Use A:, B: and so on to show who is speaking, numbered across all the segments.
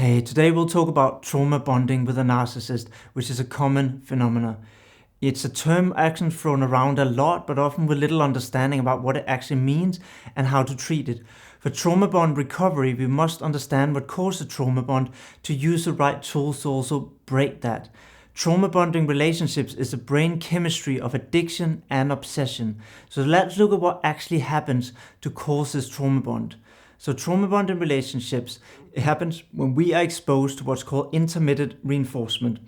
A: Hey, today we'll talk about trauma bonding with a narcissist, which is a common phenomenon. It's a term actually thrown around a lot, but often with little understanding about what it actually means and how to treat it. For trauma bond recovery, we must understand what caused the trauma bond to use the right tools to also break that. Trauma bonding relationships is the brain chemistry of addiction and obsession. So let's look at what actually happens to cause this trauma bond. So trauma bonding relationships, it happens when we are exposed to what's called intermittent reinforcement.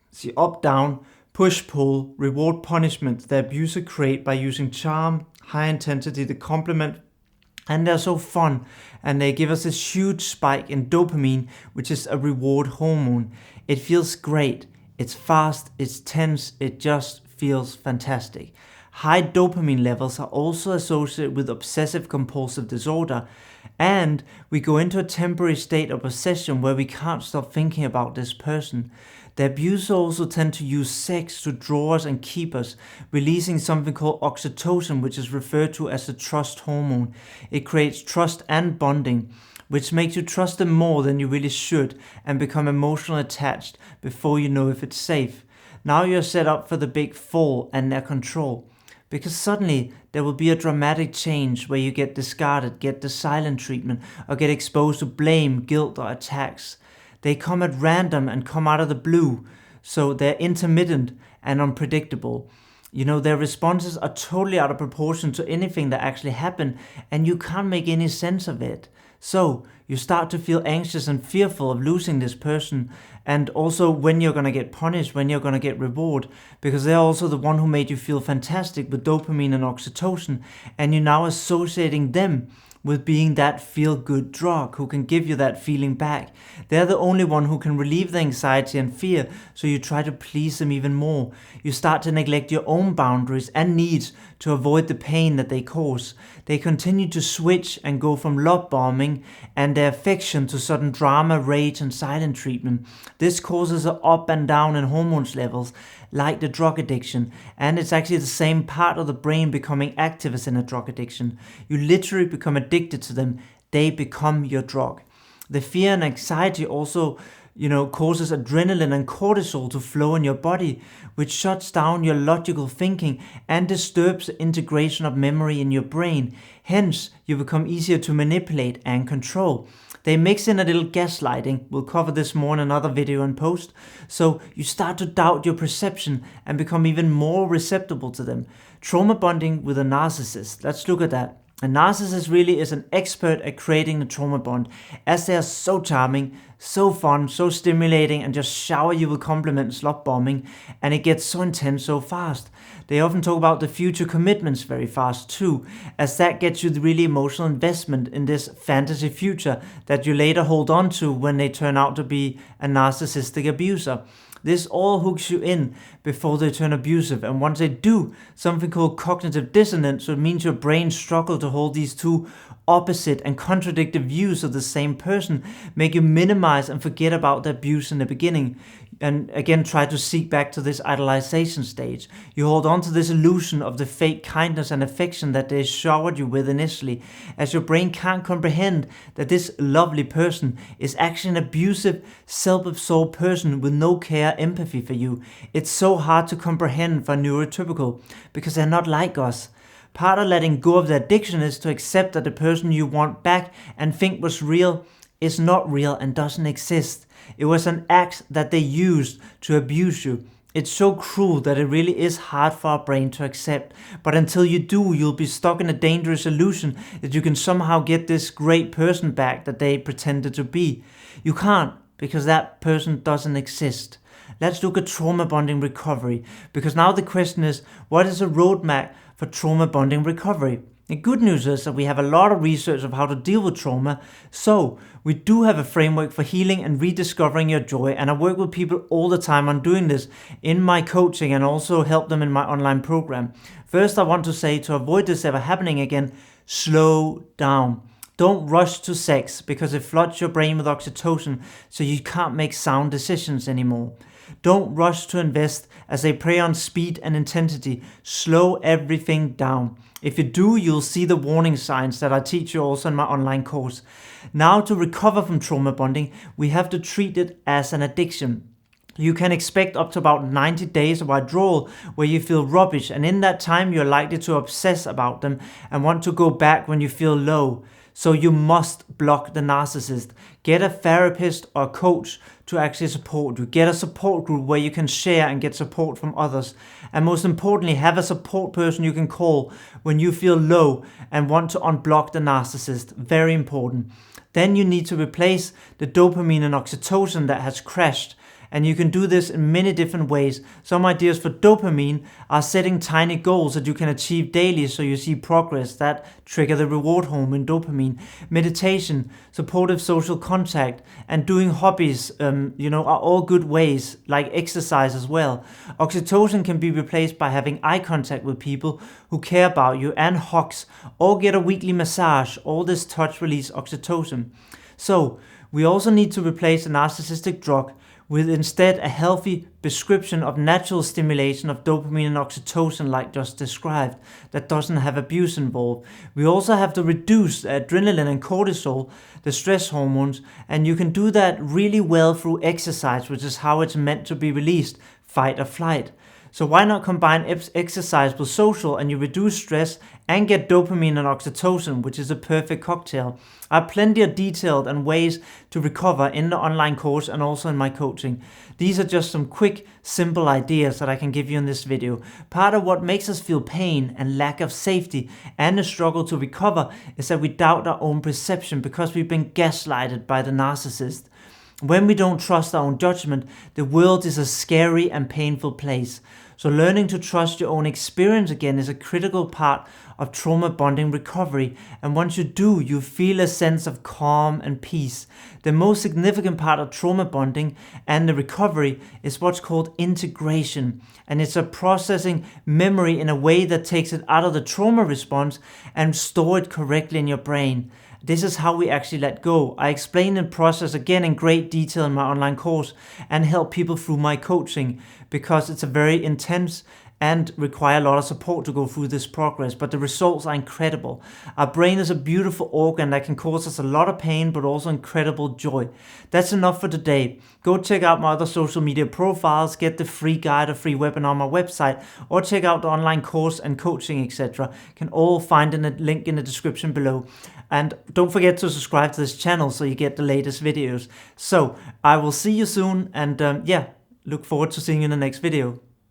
A: See, up, down, push, pull, reward, punishment the abuser create by using charm, high intensity, the compliment, and they're so fun, and they give us this huge spike in dopamine, which is a reward hormone. It feels great, it's fast, it's tense, it just feels fantastic. High dopamine levels are also associated with obsessive compulsive disorder, and we go into a temporary state of obsession where we can't stop thinking about this person. The abusers also tend to use sex to draw us and keep us, releasing something called oxytocin, which is referred to as the trust hormone. It creates trust and bonding, which makes you trust them more than you really should and become emotionally attached before you know if it's safe. Now you're set up for the big fall and their control. Because suddenly there will be a dramatic change where you get discarded, get the silent treatment, or get exposed to blame, guilt, or attacks. They come at random and come out of the blue, so they're intermittent and unpredictable. Their responses are totally out of proportion to anything that actually happened, and you can't make any sense of it. So you start to feel anxious and fearful of losing this person, and also when you're going to get punished, when you're going to get reward, because they're also the one who made you feel fantastic with dopamine and oxytocin, and you're now associating them with being that feel-good drug who can give you that feeling back. They're the only one who can relieve the anxiety and fear, so you try to please them even more. You start to neglect your own boundaries and needs to avoid the pain that they cause. They continue to switch and go from love bombing and their affection to sudden drama, rage, and silent treatment. This causes an up and down in hormones levels, like the drug addiction, and it's actually the same part of the brain becoming active as in a drug addiction. You literally become addicted to them. They become your drug. The fear and anxiety also causes adrenaline and cortisol to flow in your body, which shuts down your logical thinking and disturbs the integration of memory in your brain. Hence, you become easier to manipulate and control. They mix in a little gaslighting. We'll cover this more in another video and post. So you start to doubt your perception and become even more receptive to them. Trauma bonding with a narcissist. Let's look at that. A narcissist really is an expert at creating the trauma bond, as they are so charming, so fun, so stimulating, and just shower you with compliments, love bombing, and it gets so intense so fast. They often talk about the future commitments very fast too, as that gets you the really emotional investment in this fantasy future that you later hold on to when they turn out to be a narcissistic abuser. This all hooks you in before they turn abusive, and once they do, something called cognitive dissonance, so it means your brain struggles to hold these two opposite and contradictory views of the same person, make you minimize and forget about the abuse in the beginning, and again try to seek back to this idolization stage. You hold on to this illusion of the fake kindness and affection that they showered you with initially, as your brain can't comprehend that this lovely person is actually an abusive, self-absorbed person with no care, empathy for you. It's so hard to comprehend for neurotypical, because they're not like us. Part of letting go of the addiction is to accept that the person you want back and think was real is not real and doesn't exist. It was an act that they used to abuse you. It's so cruel that it really is hard for our brain to accept. But until you do, you'll be stuck in a dangerous illusion that you can somehow get this great person back that they pretended to be. You can't, because that person doesn't exist. Let's look at trauma bonding recovery, because now the question is, what is a roadmap for trauma bonding recovery? The good news is that we have a lot of research of how to deal with trauma, so we do have a framework for healing and rediscovering your joy, and I work with people all the time on doing this in my coaching and also help them in my online program. First, I want to say, to avoid this ever happening again, slow down. Don't rush to sex because it floods your brain with oxytocin so you can't make sound decisions anymore. Don't rush to invest as they prey on speed and intensity. Slow everything down. If you do, you'll see the warning signs that I teach you also in my online course. Now, to recover from trauma bonding, we have to treat it as an addiction. You can expect up to about 90 days of withdrawal where you feel rubbish, and in that time you're likely to obsess about them and want to go back when you feel low. So you must block the narcissist. Get a therapist or coach to actually support you. Get a support group where you can share and get support from others. And most importantly, have a support person you can call when you feel low and want to unblock the narcissist. Very important. Then you need to replace the dopamine and oxytocin that has crashed. And you can do this in many different ways. Some ideas for dopamine are setting tiny goals that you can achieve daily so you see progress that trigger the reward hormone dopamine. Meditation, supportive social contact, and doing hobbies are all good ways, like exercise as well. Oxytocin can be replaced by having eye contact with people who care about you, and hugs, or get a weekly massage. All this touch release oxytocin. So we also need to replace the narcissistic drug with instead a healthy prescription of natural stimulation of dopamine and oxytocin like just described, that doesn't have abuse involved. We also have to reduce adrenaline and cortisol, the stress hormones, and you can do that really well through exercise, which is how it's meant to be released, fight or flight. So why not combine exercise with social, and you reduce stress and get dopamine and oxytocin, which is a perfect cocktail. I have plenty of detailed and ways to recover in the online course and also in my coaching. These are just some quick, simple ideas that I can give you in this video. Part of what makes us feel pain and lack of safety and the struggle to recover is that we doubt our own perception because we've been gaslighted by the narcissist. When we don't trust our own judgment, the world is a scary and painful place. So learning to trust your own experience again is a critical part of trauma bonding recovery. And once you do, you feel a sense of calm and peace. The most significant part of trauma bonding and the recovery is what's called integration. And it's a processing memory in a way that takes it out of the trauma response and store it correctly in your brain. This is how we actually let go. I explain the process again in great detail in my online course and help people through my coaching, because it's a very intense and require a lot of support to go through this progress, but the results are incredible. Our brain is a beautiful organ that can cause us a lot of pain, but also incredible joy. That's enough for today. Go check out my other social media profiles, get the free guide or free webinar on my website, or check out the online course and coaching, etc. Can all find in a link in the description below. And don't forget to subscribe to this channel so you get the latest videos. So I will see you soon, and look forward to seeing you in the next video.